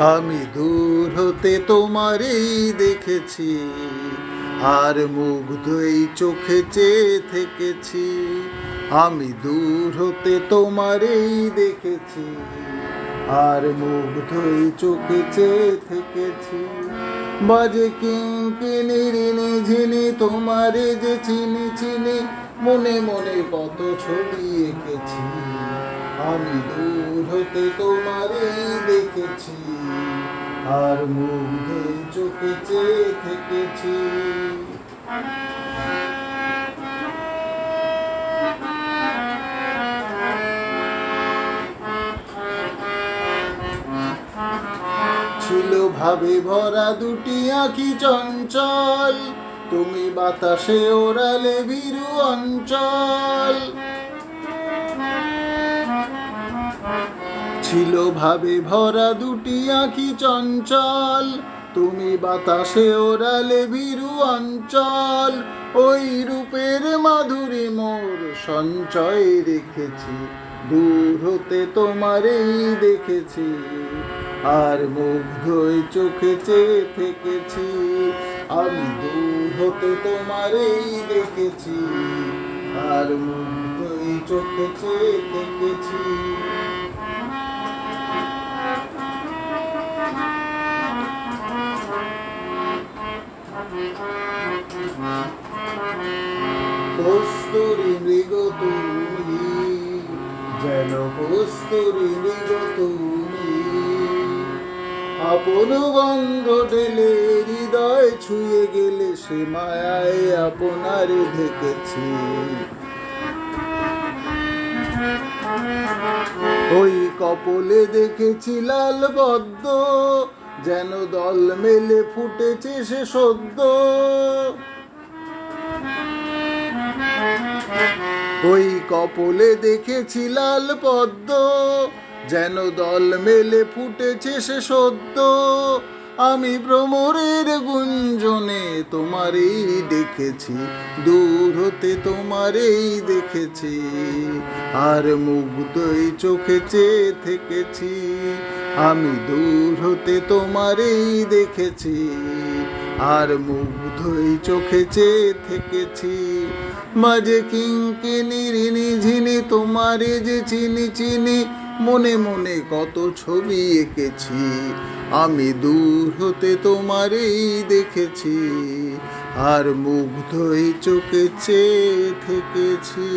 আমি দূর হতে তোমারই দেখেছি, আর মুগ্ধ এই চোখে চেয়ে থেকেছি। আমি দূর হতে তোমারই দেখেছি, আর মুগ্ধ এই চোখে চেয়ে থেকেছি। বাজে কিঙ্কিনি রিনি ঝিনি তোমারে যে চিনি চিনি, মনে মনে কত ছবি এঁকেছি। আমি দূর হতে তোমারই দেখেছি, আর মুগ্ধ চোখে চেয়ে থেকেছি। ছিল ভাবে ভরা দুটি আঁখি চঞ্চল, তুমি বাতাসে ওড়ালে ভীরু অঞ্চল। ছিল ভাবে ভরা দুটি আঁখি চঞ্চল, তুমি বাতাসে ওড়ালে ভীরু অঞ্চল। ওই রূপের মাধুরী মোর সঞ্চয় রেখেছি, দূর হতে তোমারই দেখেছি, আর মুগ্ধ চোখে চেয়ে থেকেছি। আমি দূর হতে তোমারই দেখেছি, আর মুগ্ধ চোখে চেয়ে থেকেছি। কস্তুরী মৃগ তুমি, যেন কস্তুরী মৃগ তুমি, আপন গন্ধ ঢেলে হৃদয় ছুঁয়ে গেলে, সে মায়ায় আপনারে ঢেকেছি। ওই কপলে দেখেছি লাল পদ্ম, যেন দল মেলে ফুটেছে সে সদ্য। ওই কপলে দেখেছি লাল পদ্ম, যেন দল মেলে ফুটেছে সে সদ্য। আমি ভ্রমরের গুঞ্জনে তোমারই দেখেছি, দূর হতে তোমারই দেখেছি, আর মুগ্ধ চোখে চেয়ে থেকেছি। আমি দূর হতে তোমারই দেখেছি, আর মুগ্ধ চোখে চেয়ে থেকেছি। মাঝে কিঙ্কিনি রিনি ঝিনি তোমারে যে চিনি চিনি, মনে মনে কত ছবি এঁকেছি। আমি দূর হতে তোমারই দেখেছি, আর মুগ্ধ চোখে চেয়ে থেকেছি।